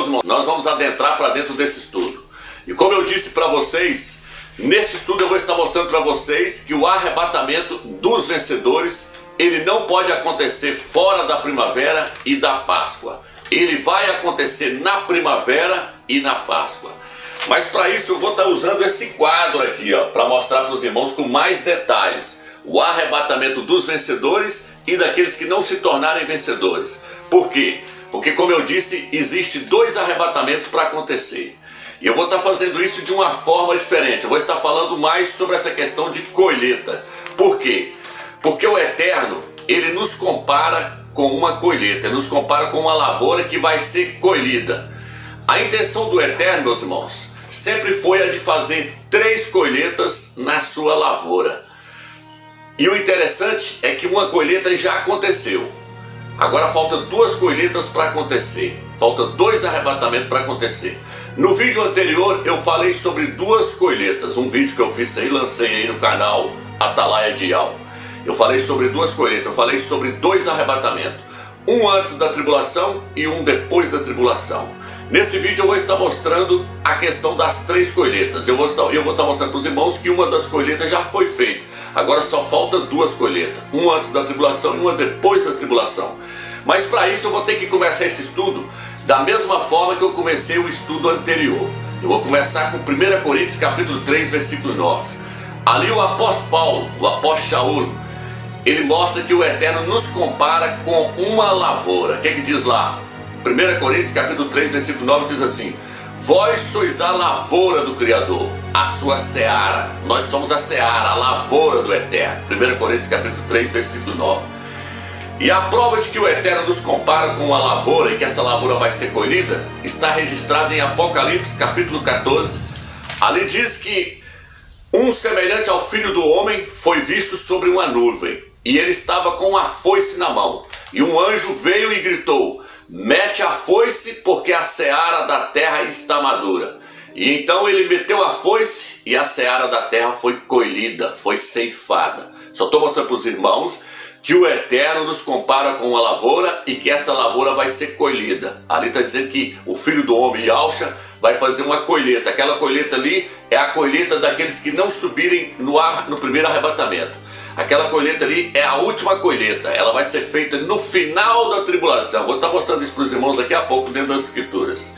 meus irmãos, nós vamos adentrar para dentro desse estudo. E como eu disse para vocês, neste estudo eu vou estar mostrando para vocês que o arrebatamento dos vencedores, ele não pode acontecer fora da primavera e da Páscoa. Ele vai acontecer na primavera e na Páscoa. Mas para isso eu vou estar usando esse quadro aqui, para mostrar para os irmãos com mais detalhes o arrebatamento dos vencedores e daqueles que não se tornarem vencedores. Por quê? Porque, como eu disse, existe 2 arrebatamentos para acontecer. E eu vou estar fazendo isso de uma forma diferente. Eu vou estar falando mais sobre essa questão de colheita. Por quê? Porque o Eterno, ele nos compara com uma colheita, ele nos compara com uma lavoura que vai ser colhida. A intenção do Eterno, meus irmãos, sempre foi a de fazer 3 colheitas na sua lavoura. E o interessante é que uma colheita já aconteceu. Agora falta 2 colheitas para acontecer. Falta 2 arrebatamentos para acontecer. No vídeo anterior eu falei sobre 2 colheitas. Um vídeo que eu fiz aí, lancei aí no canal Atalaia Dial. Eu falei sobre 2 colheitas. Eu falei sobre 2 arrebatamentos. Um antes da tribulação e um depois da tribulação. Nesse vídeo eu vou estar mostrando a questão das 3 colheitas. Eu vou estar mostrando para os irmãos que uma das colheitas já foi feita. Agora só falta 2 colheitas. Uma antes da tribulação e uma depois da tribulação. Mas para isso eu vou ter que começar esse estudo da mesma forma que eu comecei o estudo anterior. Eu vou começar com 1 Coríntios capítulo 3, versículo 9. Ali o apóstolo Paulo, o apóstolo Shaul, ele mostra que o Eterno nos compara com uma lavoura. O que é que diz lá? 1 Coríntios capítulo 3, versículo 9 diz assim: vós sois a lavoura do Criador, a sua seara. Nós somos a seara, a lavoura do Eterno. 1 Coríntios capítulo 3, versículo 9. E a prova de que o Eterno nos compara com uma lavoura e que essa lavoura vai ser colhida está registrada em Apocalipse capítulo 14. Ali diz que um semelhante ao Filho do Homem foi visto sobre uma nuvem, e ele estava com uma foice na mão. E um anjo veio e gritou: mete a foice, porque a seara da terra está madura. E então ele meteu a foice e a seara da terra foi colhida, foi ceifada. Só estou mostrando para os irmãos que o Eterno nos compara com uma lavoura e que essa lavoura vai ser colhida. Ali está dizendo que o Filho do Homem, Yahushua, vai fazer uma colheita. Aquela colheita ali é a colheita daqueles que não subirem no primeiro arrebatamento. Aquela colheita ali é a última colheita. Ela vai ser feita no final da tribulação. Vou estar mostrando isso para os irmãos daqui a pouco dentro das Escrituras.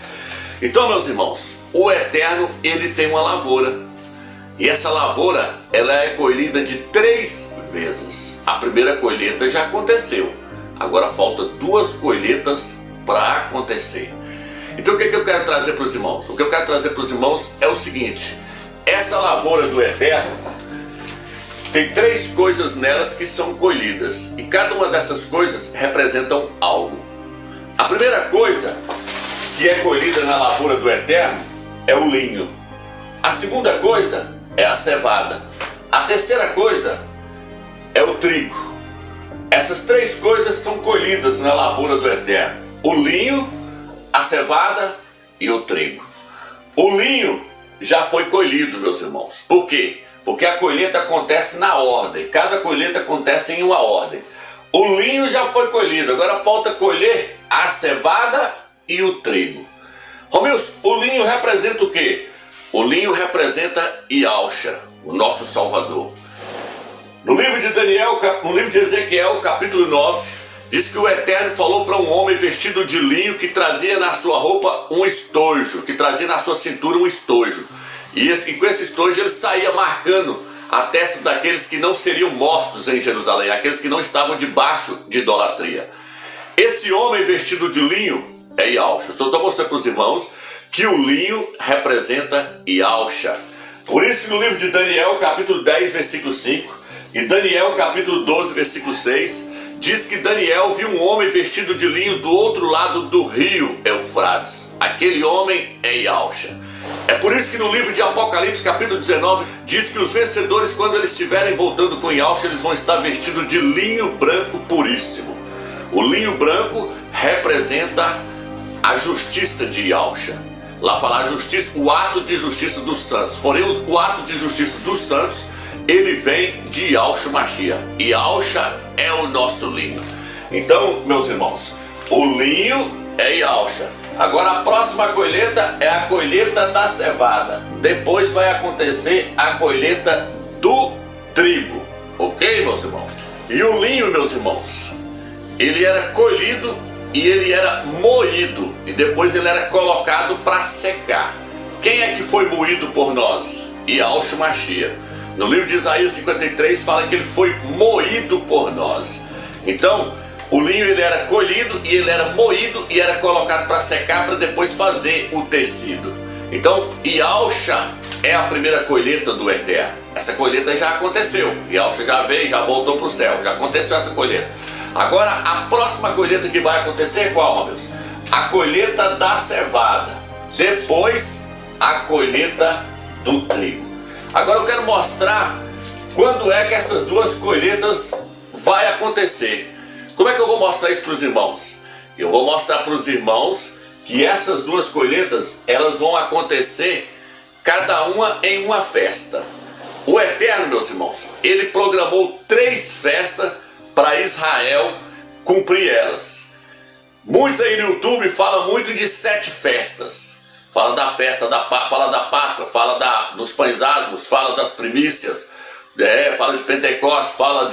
Então, meus irmãos, o Eterno, ele tem uma lavoura. E essa lavoura, ela é colhida de 3 vezes. A primeira colheita já aconteceu. Agora falta 2 colheitas para acontecer. Então o que eu quero trazer para os irmãos? O que eu quero trazer para os irmãos é o seguinte: essa lavoura do Eterno tem 3 coisas nelas que são colhidas. E cada uma dessas coisas representam algo. A primeira coisa que é colhida na lavoura do Eterno é o linho. A segunda coisa é a cevada. A terceira coisa é o trigo. Essas 3 coisas são colhidas na lavoura do Eterno: o linho, a cevada e o trigo. O linho já foi colhido, meus irmãos. Por quê? Porque a colheita acontece na ordem. Cada colheita acontece em uma ordem. O linho já foi colhido. Agora falta colher a cevada e o trigo. Romeus, o linho representa o quê? O linho representa Yahushua, o nosso Salvador. No livro de Daniel, no livro de Ezequiel, capítulo 9, diz que o Eterno falou para um homem vestido de linho que trazia na sua roupa um estojo, que trazia na sua cintura um estojo. E com esse estojo ele saía marcando a testa daqueles que não seriam mortos em Jerusalém, aqueles que não estavam debaixo de idolatria. Esse homem vestido de linho é Yahushua. Só estou mostrando para os irmãos que o linho representa Yahushua. Por isso que no livro de Daniel, capítulo 10, versículo 5, e Daniel, capítulo 12, versículo 6, diz que Daniel viu um homem vestido de linho do outro lado do rio Eufrates. Aquele homem é Yahushua. É por isso que no livro de Apocalipse, capítulo 19, diz que os vencedores, quando eles estiverem voltando com Yahushua, eles vão estar vestidos de linho branco puríssimo. O linho branco representa a justiça de Yahushua. Lá fala a justiça, o ato de justiça dos santos. Porém, o ato de justiça dos santos, ele vem de Yahushua Mashiach. E Yahushua é o nosso linho. Então, meus irmãos, o linho é Yahushua. Agora a próxima colheita é a colheita da cevada. Depois vai acontecer a colheita do trigo. Ok, meus irmãos? E o linho, meus irmãos, ele era colhido e ele era moído. E depois ele era colocado para secar. Quem é que foi moído por nós? Yahushua Mashiach. No livro de Isaías 53 fala que ele foi moído por nós. Então, o linho ele era colhido e ele era moído e era colocado para secar para depois fazer o tecido. Então, Yahushua é a primeira colheita do Eterno. Essa colheita já aconteceu. Yahushua já veio, já voltou para o céu. Já aconteceu essa colheita. Agora, a próxima colheita que vai acontecer é qual, meus? A colheita da cevada. Depois, a colheita do trigo. Agora eu quero mostrar quando é que essas duas colheitas vai acontecer. Como é que eu vou mostrar isso para os irmãos? Eu vou mostrar para os irmãos que essas duas colheitas, elas vão acontecer cada uma em uma festa. O Eterno, meus irmãos, ele programou 3 festas para Israel cumprir elas. Muitos aí no YouTube falam muito de 7 festas. Fala da festa, fala da Páscoa, fala dos pães asmos, fala das primícias, fala de Pentecostes, fala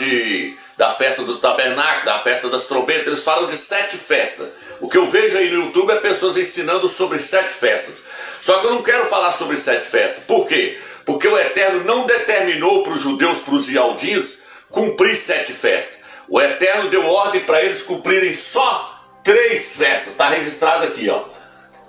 da festa do tabernáculo, da festa das trombetas. Eles falam de 7 festas. O que eu vejo aí no YouTube é pessoas ensinando sobre 7 festas. Só que eu não quero falar sobre 7 festas. Por quê? Porque o Eterno não determinou para os judeus, para os Yaldins, cumprir 7 festas. O Eterno deu ordem para eles cumprirem só 3 festas. Está registrado aqui, ó.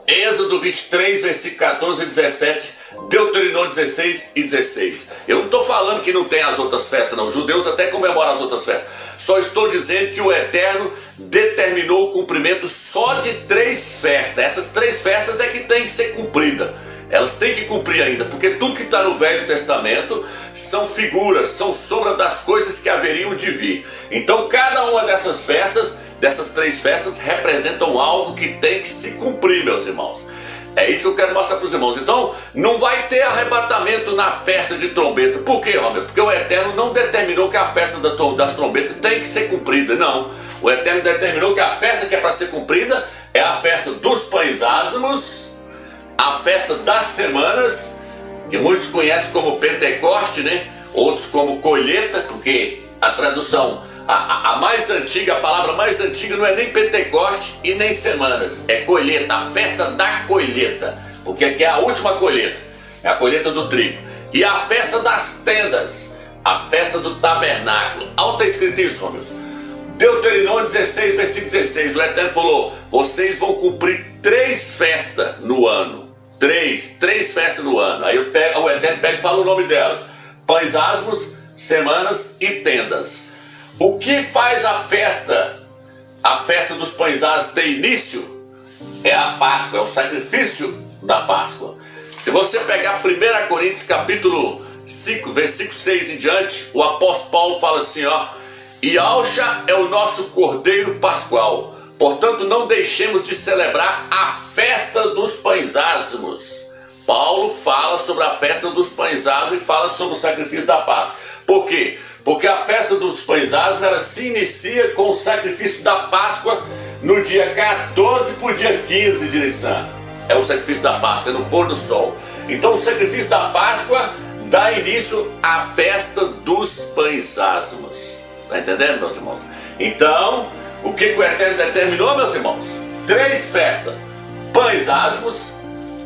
Êxodo 23, versículo 14 e 17, Deuteronômio 16 e 16. Eu não estou falando que não tem as outras festas, não. Os judeus até comemoram as outras festas. Só estou dizendo que o Eterno determinou o cumprimento só de 3 festas. Essas 3 festas é que tem que ser cumprida. Elas têm que cumprir ainda, porque tudo que está no Velho Testamento são figuras, são sombra das coisas que haveriam de vir. Então cada uma dessas festas, dessas 3 festas, representam algo que tem que se cumprir, meus irmãos. É isso que eu quero mostrar para os irmãos. Então não vai ter arrebatamento na festa de trombeta. Por quê, Romero? Porque o Eterno não determinou que a festa das trombetas tem que ser cumprida, não. O Eterno determinou que a festa que é para ser cumprida é a festa dos pães asmos, a festa das semanas, que muitos conhecem como Pentecoste, né? Outros como colheita, porque a tradução, a mais antiga, a palavra mais antiga não é nem Pentecoste e nem semanas, é colheita, a festa da colheita, porque aqui é a última colheita, é a colheita do trigo. E a festa das tendas, a festa do tabernáculo. Onde está escrito isso, Romeu? Deuteronômio 16, versículo 16, o Eterno falou: vocês vão cumprir 3 festas no ano. 3 festas no ano. Aí o Eterno pega e fala o nome delas: pães asmos, semanas e tendas. O que faz a festa dos pães asmos ter início? É a Páscoa, é o sacrifício da Páscoa. Se você pegar 1 Coríntios capítulo 5, versículo 6 em diante, o apóstolo Paulo fala assim, ó: Yahushua é o nosso cordeiro pascual. Portanto, não deixemos de celebrar a festa dos pães asmos. Paulo fala sobre a festa dos pães asmos e fala sobre o sacrifício da Páscoa. Por quê? Porque a festa dos pães asmos ela se inicia com o sacrifício da Páscoa no dia 14 para o dia 15 de Nissan. É o sacrifício da Páscoa, é no pôr do sol. Então o sacrifício da Páscoa dá início à festa dos pães asmos. Está entendendo, meus irmãos? Então, o que o Eterno determinou, meus irmãos? 3 festas: pães asmos,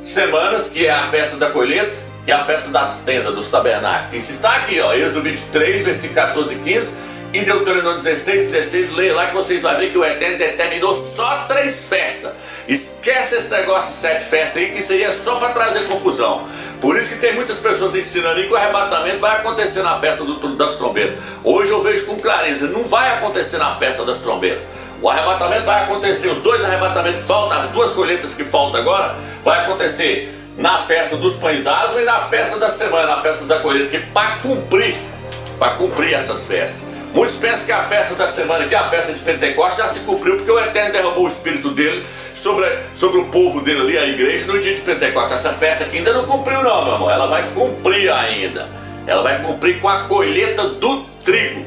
semanas, que é a festa da colheita, e a festa das tendas, dos tabernáculos. Isso está aqui, ó, Êxodo 23, versículo 14 e 15, e Deuteronômio 16, 16, leia lá que vocês vão ver que o Eterno determinou só 3 festas. Esquece esse negócio de 7 festas aí, que isso aí é só para trazer confusão. Por isso que tem muitas pessoas ensinando aí que o arrebatamento vai acontecer na festa das trombetas. Hoje eu vejo com clareza, não vai acontecer na festa das trombetas. O arrebatamento vai acontecer, os 2 arrebatamentos que faltam, as 2 colheitas que faltam agora, vai acontecer na festa dos pães asmos e na festa da semana, na festa da colheita, que para cumprir essas festas. Muitos pensam que a festa da semana, que é a festa de Pentecostes, já se cumpriu, porque o Eterno derramou o Espírito dele sobre o povo dele ali, a igreja, no dia de Pentecostes. Essa festa aqui ainda não cumpriu não, meu irmão, ela vai cumprir ainda. Ela vai cumprir com a colheita do trigo.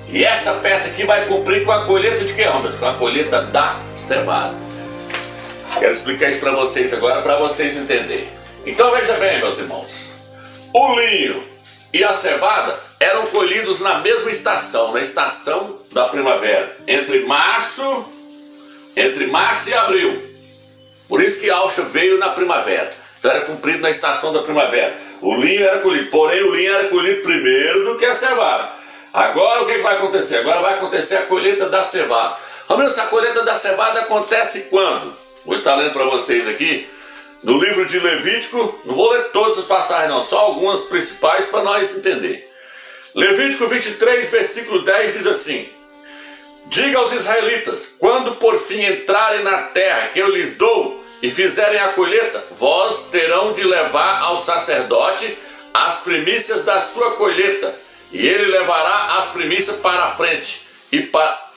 E essa festa aqui vai cumprir com a colheita de quê, Romeu? Com a colheita da cevada. Quero explicar isso para vocês agora, para vocês entenderem. Então veja bem, meus irmãos. O linho e a cevada eram colhidos na mesma estação, na estação da primavera, entre março e abril. Por isso que Alcha veio na primavera. Então era cumprido na estação da primavera. O linho era colhido, porém o linho era colhido primeiro do que a cevada. Agora o que vai acontecer? Agora vai acontecer a colheita da cevada. Romilson, a colheita da cevada acontece quando? Vou estar lendo para vocês aqui no livro de Levítico. Não vou ler todas as passagens não, só algumas principais para nós entender. Levítico 23, versículo 10 diz assim: diga aos israelitas, quando por fim entrarem na terra que eu lhes dou e fizerem a colheita, vós terão de levar ao sacerdote as primícias da sua colheita, e ele levará as primícias para a frente e para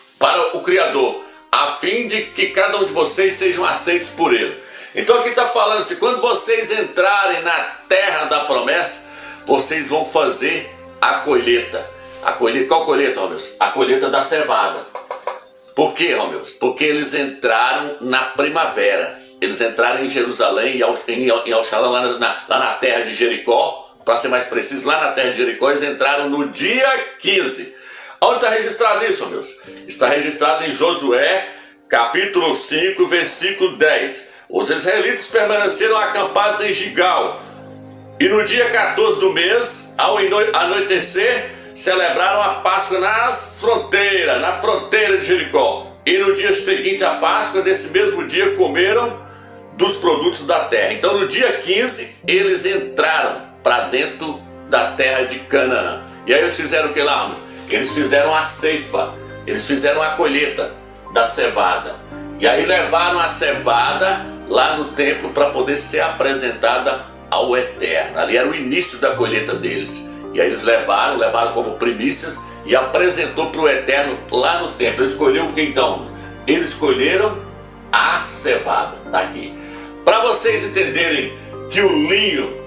o Criador, a fim de que cada um de vocês sejam aceitos por ele. Então aqui está falando assim, quando vocês entrarem na terra da promessa, vocês vão fazer a colheita. A colheita, qual colheita, Romilson? A colheita da cevada. Por quê, Romilson? Porque eles entraram na primavera. Eles entraram em Jerusalém, em Alxalã, lá na terra de Jericó. Para ser mais preciso, lá na terra de Jericó, eles entraram no dia 15. Onde está registrado isso, Romilson? Está registrado em Josué, capítulo 5, versículo 10. Os israelitas permaneceram acampados em Gigal. E no dia 14 do mês, ao anoitecer, celebraram a Páscoa na fronteira de Jericó. E no dia seguinte à Páscoa, nesse mesmo dia, comeram dos produtos da terra. Então no dia 15, eles entraram para dentro da terra de Canaã. E aí eles fizeram o que lá, Romilson? Eles fizeram a ceifa, eles fizeram a colheita da cevada. E aí levaram a cevada lá no templo para poder ser apresentada ao Eterno. Ali era o início da colheita deles. E aí eles levaram como primícias e apresentou para o Eterno lá no templo. Eles escolheram o que então? Eles escolheram a cevada. Está aqui. Para vocês entenderem que o linho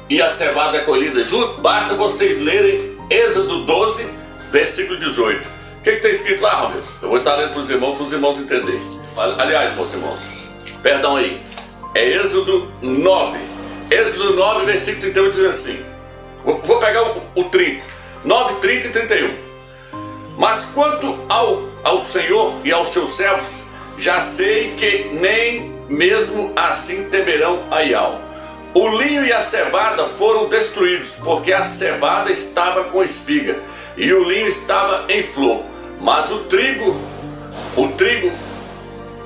e a cevada é colhida junto, basta vocês lerem Êxodo 12, versículo 18. O que está escrito lá, Romilson? Eu vou estar lendo para os irmãos entenderem. Aliás, meus irmãos, perdão aí. É Êxodo 9. Êxodo 9, versículo 31 diz assim. Vou pegar o 30. 9, 30 e 31. Mas quanto ao Senhor e aos seus servos, já sei que nem mesmo assim temerão a Ial. O linho e a cevada foram destruídos, porque a cevada estava com espiga e o linho estava em flor. Mas o trigo,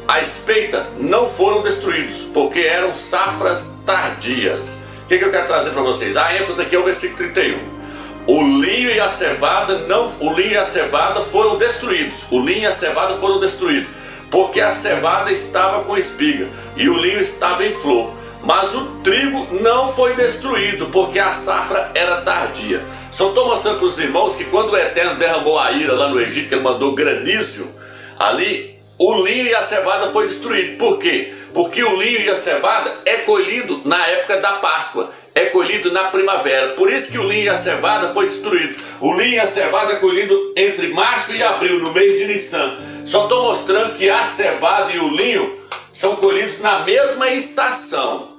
a espeita não foram destruídos, porque eram safras tardias. O que eu quero trazer para vocês? A ênfase aqui é o versículo 31. O linho e a cevada foram destruídos. O linho e a cevada foram destruídos, porque a cevada estava com espiga e o linho estava em flor. Mas o trigo não foi destruído, porque a safra era tardia. Só estou mostrando para os irmãos que quando o Eterno derramou a ira lá no Egito, que ele mandou granizo, ali o linho e a cevada foi destruído. Por quê? Porque o linho e a cevada é colhido na época da Páscoa, é colhido na primavera. Por isso que o linho e a cevada foi destruído. O linho e a cevada é colhido entre março e abril, no mês de Nissan. Só estou mostrando que a cevada e o linho são colhidos na mesma estação.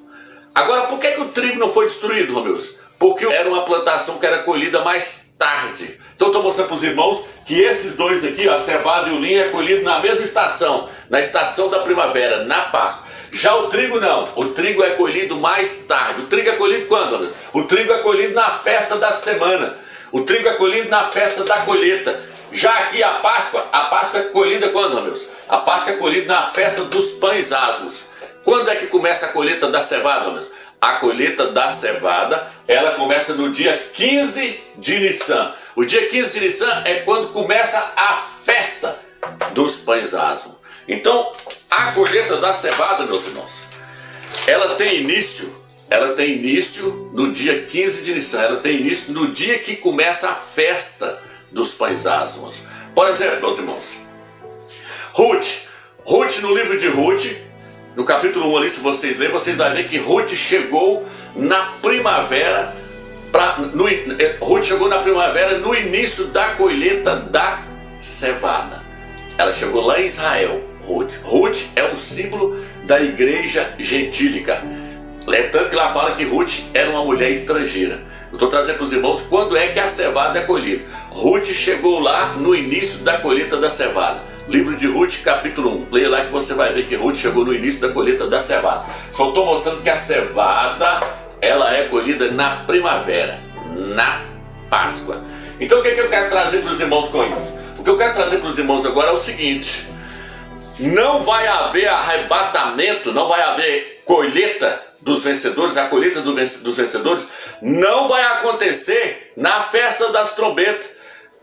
Agora, por que o trigo não foi destruído, Romilson? Porque era uma plantação que era colhida mais tarde. Então estou mostrando para os irmãos que esses dois aqui, a cevada e o linho, é colhido na mesma estação, na estação da primavera, na Páscoa. Já o trigo não, o trigo é colhido mais tarde. O trigo é colhido quando, Romilson? O trigo é colhido na festa da semana. O trigo é colhido na festa da colheita. Já aqui a Páscoa é colhida quando, Romilson? A Páscoa é colhida na festa dos pães asmos. Quando é que começa a colheita da cevada, Romilson? A colheita da cevada, ela começa no dia 15 de Nissan. O dia 15 de Nissan é quando começa a festa dos pães asmos. Então, a colheita da cevada, meus irmãos, ela tem início no dia 15 de Nissan. Ela tem início no dia que começa a festa dos pães asmos. Por exemplo, meus irmãos, Ruth, no livro de Ruth, no capítulo 1 ali, se vocês lerem, vocês vão ver que Ruth chegou na primavera, no início da colheita da cevada. Ela chegou lá em Israel, Ruth. Ruth é o símbolo da igreja gentílica. É tanto que lá fala que Ruth era uma mulher estrangeira. Eu estou trazendo para os irmãos quando é que a cevada é colhida. Ruth chegou lá no início da colheita da cevada. Livro de Ruth, capítulo 1. Leia lá que você vai ver que Ruth chegou no início da colheita da cevada. Só estou mostrando que a cevada, ela é colhida na primavera, na Páscoa. Então o que é que eu quero trazer para os irmãos com isso? O que eu quero trazer para os irmãos agora é o seguinte: não vai haver arrebatamento, não vai haver colheita dos vencedores, a colheita dos vencedores não vai acontecer na festa das trombetas.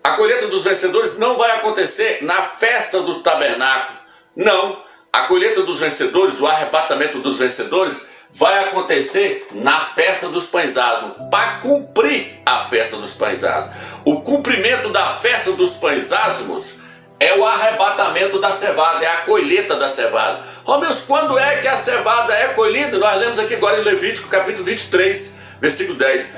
A colheita dos vencedores não vai acontecer na festa do tabernáculo. Não, a colheita dos vencedores, o arrebatamento dos vencedores vai acontecer na festa dos pães asmos, para cumprir a festa dos pães asmos. O cumprimento da festa dos pães asmos é o arrebatamento da cevada, é a colheita da cevada. Oh, meus, quando é que a cevada é colhida? Nós lemos aqui agora em Levítico, capítulo 23, versículo 10.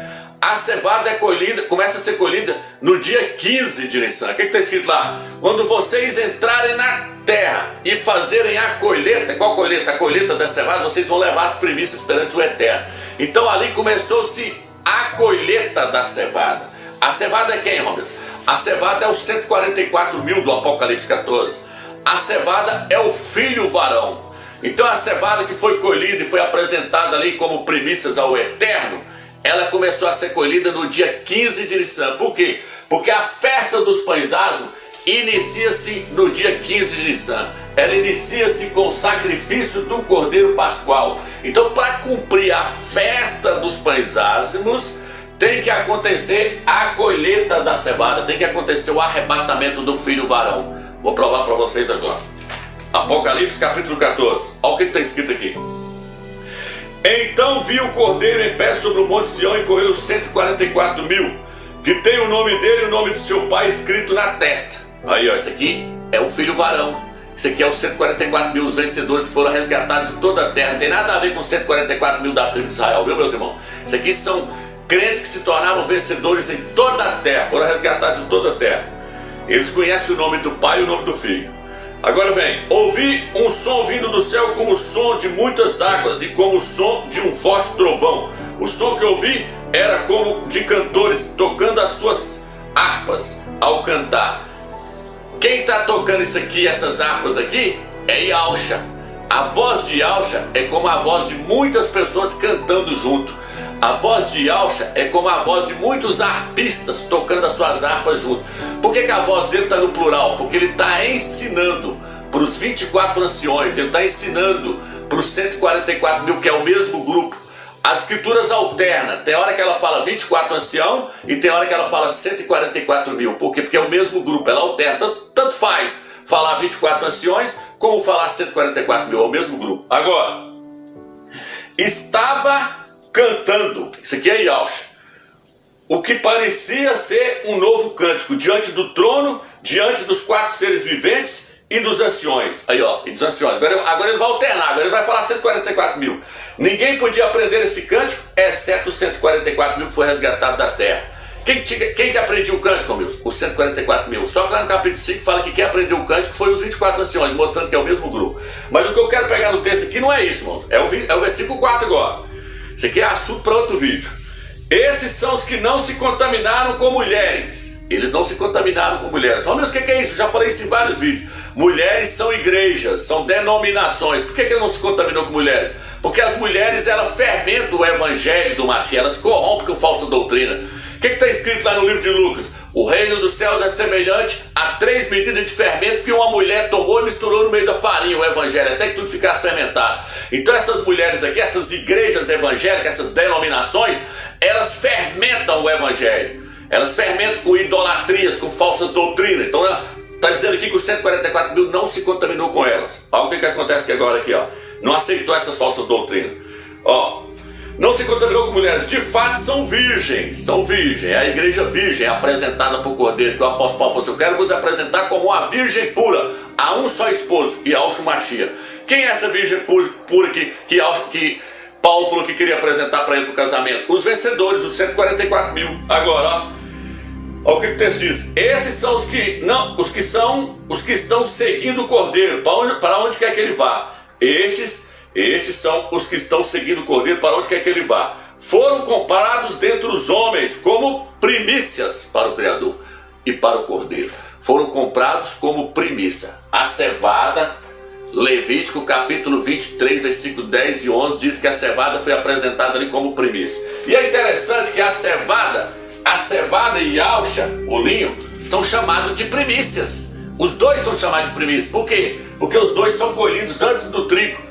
A cevada é colhida, começa a ser colhida no dia 15 de Nissan. O que está escrito lá? Quando vocês entrarem na terra e fazerem a colheita. Qual colheita? A colheita da cevada, vocês vão levar as primícias perante o Eterno. Então ali começou-se a colheita da cevada. A cevada é quem, Romeu? A cevada é os 144 mil do Apocalipse 14. A cevada é o filho varão. Então a cevada que foi colhida e foi apresentada ali como primícias ao Eterno, ela começou a ser colhida no dia 15 de Nissan. Por quê? Porque a festa dos pães asmos inicia-se no dia 15 de Nissan. Ela inicia-se com o sacrifício do Cordeiro Pascual. Então, para cumprir a festa dos pães asmos, tem que acontecer a colheita da cevada, tem que acontecer o arrebatamento do filho varão. Vou provar para vocês agora. Apocalipse capítulo 14. Olha o que está escrito aqui. Então vi o Cordeiro em pé sobre o monte Sião e correu os 144 mil, que tem o nome dele e o nome de seu pai escrito na testa. Aí, ó, esse aqui é o filho varão. Esse aqui é os 144 mil, os vencedores que foram resgatados de toda a terra. Não tem nada a ver com os 144 mil da tribo de Israel, viu, meus irmãos? Isso aqui são crentes que se tornaram vencedores em toda a terra, foram resgatados de toda a terra. Eles conhecem o nome do pai e o nome do filho. Agora vem, ouvi um som vindo do céu como o som de muitas águas e como o som de um forte trovão. O som que eu ouvi era como de cantores tocando as suas harpas ao cantar. Quem está tocando isso aqui, essas harpas aqui, é Yahusha. A voz de Yahusha é como a voz de muitas pessoas cantando junto. A voz de Yahusha é como a voz de muitos arpistas tocando as suas harpas junto. Por que a voz dele está no plural? Porque ele está ensinando para os 24 anciões, ele está ensinando para os 144 mil, que é o mesmo grupo. As escrituras alternam, tem hora que ela fala 24 ancião e tem hora que ela fala 144 mil. Por quê? Porque é o mesmo grupo, ela alterna. Tanto faz falar 24 anciões como falar 144 mil, é o mesmo grupo. Agora, estava cantando, isso aqui é Yahusha, o que parecia ser um novo cântico diante do trono, diante dos 4 seres viventes e dos anciões. Aí, ó, e dos anciões. Agora ele vai alternar, agora ele vai falar 144 mil. Ninguém podia aprender esse cântico, exceto os 144 mil que foi resgatado da terra. Quem que aprendia o cântico, meus? Os 144 mil. Só que lá no capítulo 5 fala que quem aprendeu o cântico foi os 24 anciões, mostrando que é o mesmo grupo. Mas o que eu quero pegar no texto aqui não é isso, irmãos. É o versículo 4 agora. Isso aqui é assunto para outro vídeo. Esses são os que não se contaminaram com mulheres. Eles não se contaminaram com mulheres. Ó, meus, o que é isso? Já falei isso em vários vídeos. Mulheres são igrejas, são denominações. Por que ele não se contaminou com mulheres? Porque as mulheres, elas fermentam o evangelho do Mashiach, elas corrompem com falsa doutrina. O que está escrito lá no livro de Lucas? O reino dos céus é semelhante a 3 medidas de fermento que uma mulher tomou e misturou no meio da farinha, o evangelho, até que tudo ficasse fermentado. Então essas mulheres aqui, essas igrejas evangélicas, essas denominações, elas fermentam o evangelho. Elas fermentam com idolatrias, com falsa doutrina. Então está dizendo aqui que os 144 mil não se contaminou com elas. Olha o que acontece aqui agora aqui, ó. Não aceitou essas falsas doutrinas. Ó, não se contaminou com mulheres, de fato são virgens, é a igreja virgem apresentada por Cordeiro, que o apóstolo Paulo falou assim: eu quero vos apresentar como uma virgem pura, a um só esposo, Yahusha Mashiach. Quem é essa virgem pura que Paulo falou que queria apresentar para ele para o casamento? Os vencedores, os 144 mil. Agora, ó, Olha o que o texto diz. Esses são os que estão seguindo o Cordeiro, para onde quer que ele vá. Estes são os que estão seguindo o Cordeiro, para onde quer que ele vá. Foram comparados dentre os homens como primícias para o Criador e para o Cordeiro. Foram comprados como primícia. A cevada, Levítico capítulo 23, versículo 10 e 11, diz que a cevada foi apresentada ali como primícia. E é interessante que a cevada e alcha, o linho, são chamados de primícias. Os dois são chamados de primícias. Por quê? Porque os dois são colhidos antes do trigo.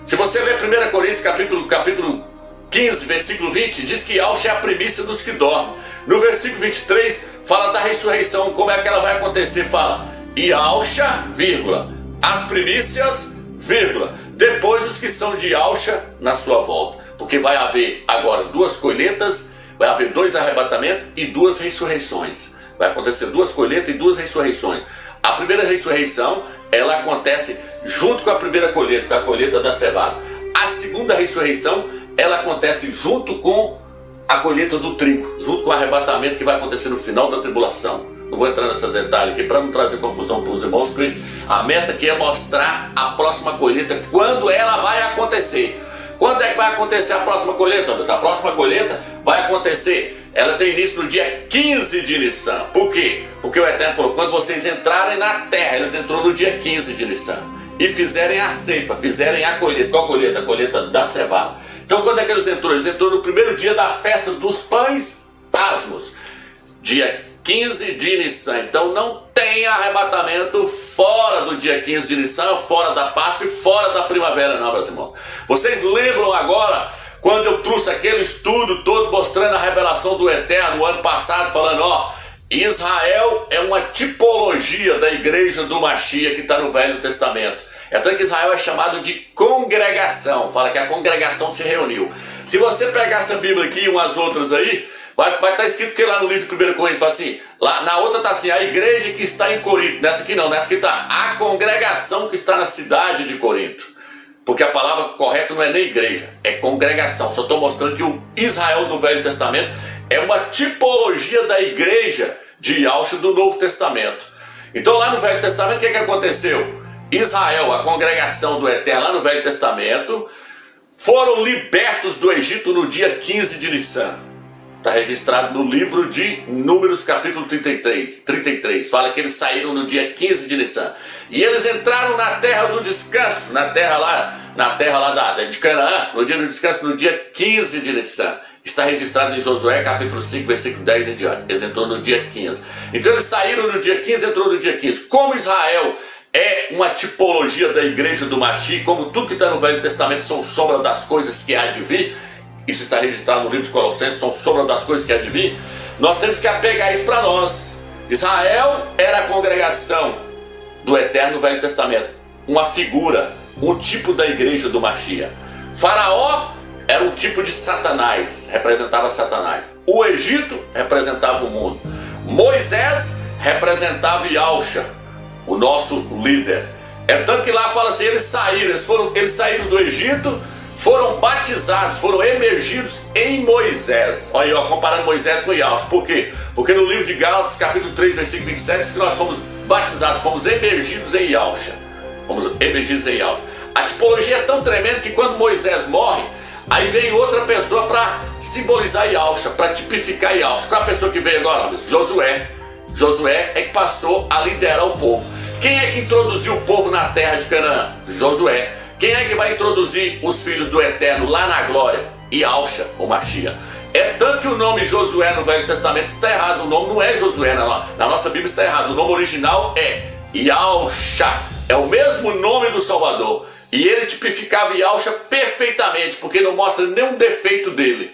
Se você ler 1 Coríntios capítulo 15, versículo 20, diz que alcha é a primícia dos que dormem. No versículo 23, fala da ressurreição, como é que ela vai acontecer. Fala, e alcha, vírgula, as primícias, vírgula, depois os que são de alcha na sua volta. Porque vai haver agora 2 colheitas, vai haver 2 arrebatamentos e 2 ressurreições. Vai acontecer 2 colheitas e 2 ressurreições. A primeira ressurreição, ela acontece junto com a primeira colheita, que é a colheita da cevada. A segunda ressurreição, ela acontece junto com a colheita do trigo, junto com o arrebatamento que vai acontecer no final da tribulação. Não vou entrar nesse detalhe aqui para não trazer confusão para os irmãos, porque a meta aqui é mostrar a próxima colheita, quando ela vai acontecer. Quando é que vai acontecer a próxima colheita? A próxima colheita vai acontecer, ela tem início no dia 15 de Nissan. Por quê? Porque o Eterno falou, quando vocês entrarem na terra, eles entrou no dia 15 de Nissan, e fizerem a ceifa, fizerem a colheita. Qual colheita? A colheita da cevada. Então quando é que eles entrou? Eles entrou no primeiro dia da festa dos pães asmos, dia 15 de Nissan. Então não tem arrebatamento fora do dia 15 de Nissan, fora da Páscoa e fora da primavera não, meus irmãos. Vocês lembram agora quando eu trouxe aquele estudo todo mostrando a revelação do Eterno no ano passado, falando, ó, Israel é uma tipologia da igreja do Mashiach que está no Velho Testamento. É tanto que Israel é chamado de congregação. Fala que a congregação se reuniu. Se você pegar essa Bíblia aqui e umas outras aí, vai estar escrito que lá no livro de 1 Coríntios fala assim, lá na outra está assim, a igreja que está em Corinto. Nessa aqui não, nessa aqui está a congregação que está na cidade de Corinto. Porque a palavra correta não é nem igreja, é congregação. Só estou mostrando que o Israel do Velho Testamento é uma tipologia da igreja de Yahshua do Novo Testamento. Então lá no Velho Testamento o que aconteceu? Israel, a congregação do Eterno lá no Velho Testamento, foram libertos do Egito no dia 15 de Nissan. Está registrado no livro de Números capítulo 33. Fala que eles saíram no dia 15 de Nissan. E eles entraram na terra do descanso, na terra lá de Canaã, no dia do descanso, no dia 15 de Nissan. Está registrado em Josué capítulo 5, versículo 10 em diante. Eles entraram no dia 15. Então eles saíram no dia 15 e entrou no dia 15. Como Israel é uma tipologia da igreja do Mashiach, como tudo que está no Velho Testamento são sombra das coisas que há de vir, isso está registrado no livro de Colossenses, são sombra das coisas que há de vir, nós temos que apegar isso para nós. Israel era a congregação do Eterno no Velho Testamento, uma figura, um tipo da igreja do Mashiach. Faraó era um tipo de Satanás, representava Satanás. O Egito representava o mundo. Moisés representava Yahshua, o nosso líder. É tanto que lá fala assim, eles saíram do Egito, foram batizados, foram emergidos em Moisés. Olha aí, ó, comparando Moisés com Yahshua. Por quê? Porque no livro de Gálatas, capítulo 3, versículo 27, diz que nós fomos batizados, fomos emergidos em Yahshua. Fomos emergidos em Yahshua. A tipologia é tão tremenda que quando Moisés morre, aí vem outra pessoa para simbolizar Yahshua, para tipificar Yahshua. Qual é a pessoa que veio agora? Josué. Josué é que passou a liderar o povo. Quem é que introduziu o povo na terra de Canaã? Josué. Quem é que vai introduzir os filhos do Eterno lá na glória? Yahshua, o Mashiach. É tanto que o nome Josué no Velho Testamento está errado. O nome não é Josué, na nossa Bíblia está errado. O nome original é Yahshua. É o mesmo nome do Salvador. E ele tipificava Yahshua perfeitamente, porque não mostra nenhum defeito dele.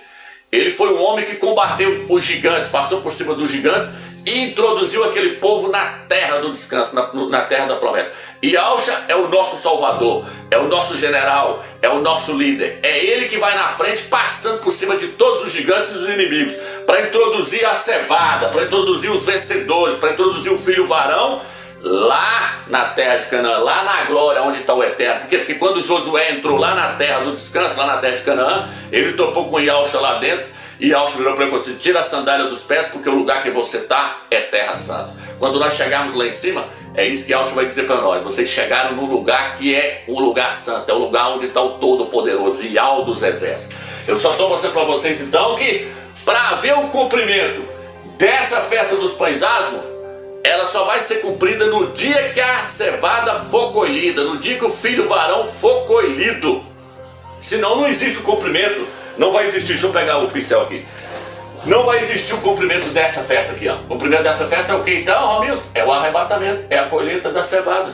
Ele foi um homem que combateu os gigantes, passou por cima dos gigantes e introduziu aquele povo na terra do descanso, na terra da promessa. Yahshua é o nosso Salvador, é o nosso general, é o nosso líder. É ele que vai na frente, passando por cima de todos os gigantes e os inimigos, para introduzir a cevada, para introduzir os vencedores, para introduzir o filho varão lá na terra de Canaã, lá na glória, onde está o Eterno. Por quê? Porque quando Josué entrou lá na terra do descanso, lá na terra de Canaã, ele topou com Yahshua lá dentro, E Yahshua virou para ele e falou assim: tira a sandália dos pés, porque o lugar que você está é terra santa. Quando nós chegarmos lá em cima, é isso que Yahshua vai dizer para nós: vocês chegaram num lugar que é um lugar santo, é o lugar onde está o Todo-Poderoso, Yahweh dos Exércitos. Eu só estou mostrando para vocês então que, para haver o cumprimento dessa festa dos pães asmos, ela só vai ser cumprida no dia que a cevada for colhida, no dia que o filho varão for colhido. Senão não existe o cumprimento, não vai existir. Deixa eu pegar o pincel aqui. Não vai existir o cumprimento dessa festa aqui, ó. O cumprimento dessa festa é o que então, Romilson? É o arrebatamento, é a colheita da cevada.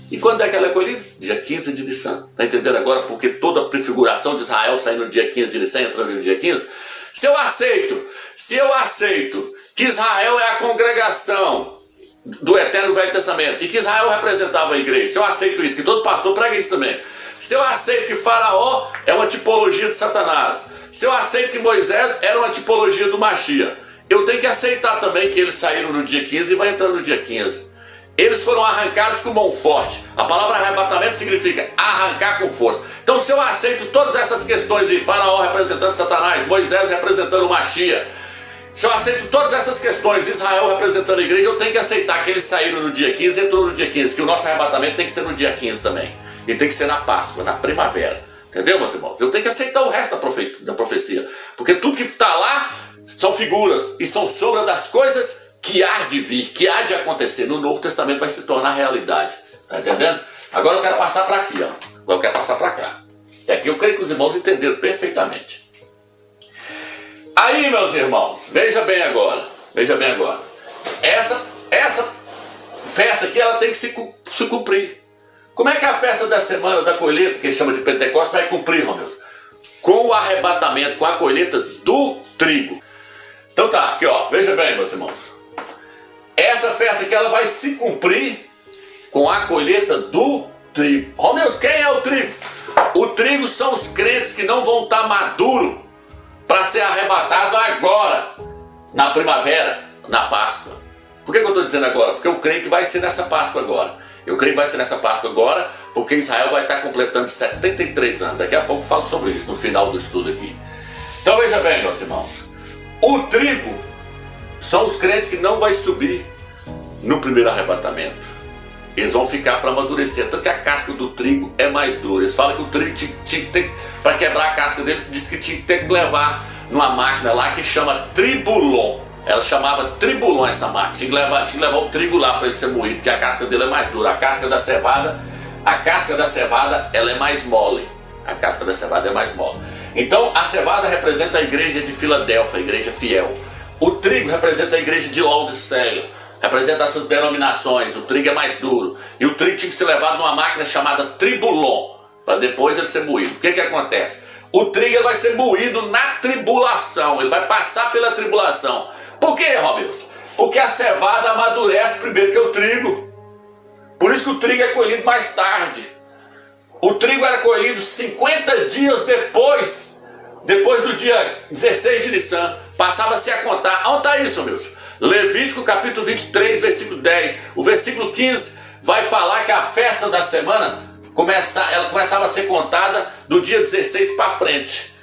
E quando é que ela é colhida? Dia 15 de Nissan. Tá entendendo agora porque toda a prefiguração de Israel saindo no dia 15 de Nissan, entrando no dia 15? Se eu aceito que Israel é a congregação do Eterno Velho Testamento e que Israel representava a igreja, se eu aceito isso, que todo pastor prega isso também, se eu aceito que Faraó é uma tipologia de Satanás, se eu aceito que Moisés era uma tipologia do Mashiach, eu tenho que aceitar também que eles saíram no dia 15 e vai entrar no dia 15. Eles foram arrancados com mão forte. A palavra arrebatamento significa arrancar com força. Então, se eu aceito todas essas questões aí, Faraó representando Satanás, Moisés representando o Mashiach, se eu aceito todas essas questões, Israel representando a igreja, eu tenho que aceitar que eles saíram no dia 15 e entrou no dia 15, que o nosso arrebatamento tem que ser no dia 15 também. E tem que ser na Páscoa, na primavera. Entendeu, meus irmãos? Eu tenho que aceitar o resto da profecia. Porque tudo que está lá são figuras e são sombras das coisas que há de vir, que há de acontecer. No Novo Testamento vai se tornar realidade. Tá entendendo? Agora eu quero passar para aqui, ó. Agora eu quero passar para cá. E aqui eu creio que os irmãos entenderam perfeitamente. Aí, meus irmãos, veja bem agora. Veja bem agora. Essa festa aqui, ela tem que se cumprir. Como é que a festa da semana da colheita, que chama de Pentecostes, vai cumprir, Romeu? Com o arrebatamento, com a colheita do trigo. Então tá, aqui ó, veja bem, meus irmãos. Essa festa aqui, ela vai se cumprir com a colheita do trigo. Romeu, quem é o trigo? O trigo são os crentes que não vão estar maduros para ser arrebatado agora, na primavera, na Páscoa. Por que eu estou dizendo agora? Porque eu creio que vai ser nessa Páscoa agora. Eu creio que vai ser nessa Páscoa agora, porque Israel vai estar completando 73 anos. Daqui a pouco eu falo sobre isso, no final do estudo aqui. Então veja bem, meus irmãos. O trigo são os crentes que não vai subir no primeiro arrebatamento. Eles vão ficar para amadurecer. Tanto que a casca do trigo é mais dura. Eles falam que o trigo para quebrar a casca deles, diz que tinha que levar numa máquina lá que chama tribulon. Ela chamava tribulon essa máquina. Tinha que levar o trigo lá para ele ser moído, porque a casca dele é mais dura. A casca da cevada ela é mais mole. A casca da cevada é mais mole. Então a cevada representa a igreja de Filadélfia, a igreja fiel. O trigo representa a igreja de Laodiceia, representa essas denominações. O trigo é mais duro. E o trigo tinha que ser levado numa máquina chamada tribulon, para depois ele ser moído. O que acontece? O trigo ele vai ser moído na tribulação, ele vai passar pela tribulação. Por quê, Robinson? Porque a cevada amadurece primeiro que o trigo. Por isso que o trigo é colhido mais tarde. O trigo era colhido 50 dias depois do dia 16 de Nissan. Passava-se a contar. Onde está isso, meus? Levítico capítulo 23, versículo 10. O versículo 15 vai falar que a festa da semana ela começava a ser contada do dia 16 para frente.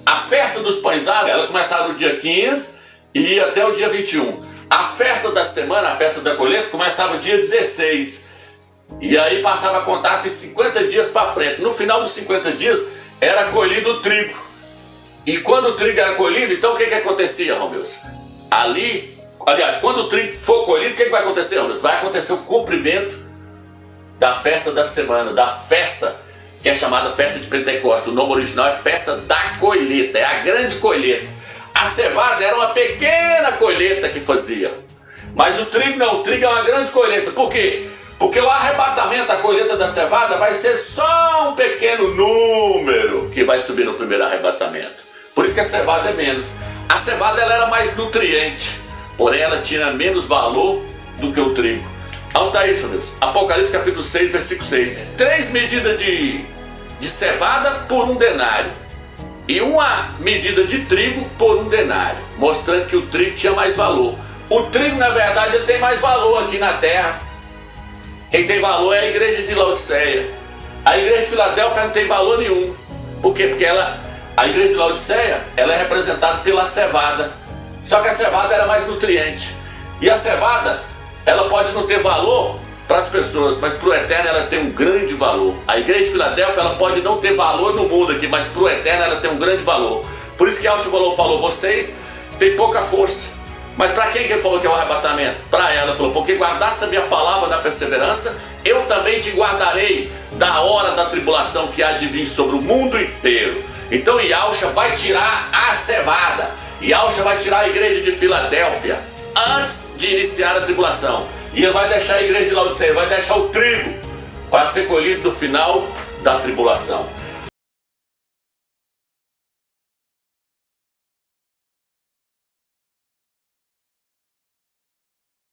A festa dos pães asmos, ela começava no dia 15 e ia até o dia 21. A festa da semana, a festa da colheita, começava no dia 16. E aí passava a contar-se 50 dias para frente. No final dos 50 dias era colhido o trigo. E quando o trigo era colhido, então o que acontecia, Romeus? Quando o trigo for colhido, o que vai acontecer, Romeus? Vai acontecer o cumprimento da festa da semana, da festa que é chamada festa de Pentecostes. O nome original é festa da colheita, é a grande colheita. A cevada era uma pequena colheita que fazia. Mas o trigo não, o trigo é uma grande colheita. Por quê? Porque o arrebatamento, a colheita da cevada, vai ser só um pequeno número que vai subir no primeiro arrebatamento. Por isso que a cevada é menos. A cevada ela era mais nutriente, porém ela tinha menos valor do que o trigo. Onde está isso, meus? Apocalipse capítulo 6, versículo 6. 3 medidas de cevada por 1 denário. E uma medida de trigo por 1 denário. Mostrando que o trigo tinha mais valor. O trigo, na verdade, ele tem mais valor aqui na terra. Quem tem valor é a igreja de Laodiceia. A igreja de Filadélfia não tem valor nenhum. Por quê? Porque A igreja de Laodiceia, ela é representada pela cevada. Só que a cevada era mais nutriente. E a cevada, ela pode não ter valor para as pessoas, mas para o eterno ela tem um grande valor. A igreja de Filadélfia, ela pode não ter valor no mundo aqui, mas para o eterno ela tem um grande valor. Por isso que Auschwitz falou, vocês têm pouca força. Mas para quem que ele falou que é o arrebatamento? Para ela, ele falou, porque guardasse a minha palavra da perseverança, eu também te guardarei da hora da tribulação que há de vir sobre o mundo inteiro. Então Yahushua vai tirar a cevada, Yahushua vai tirar a igreja de Filadélfia antes de iniciar a tribulação. E ele vai deixar a igreja de Laodiceia, vai deixar o trigo para ser colhido no final da tribulação.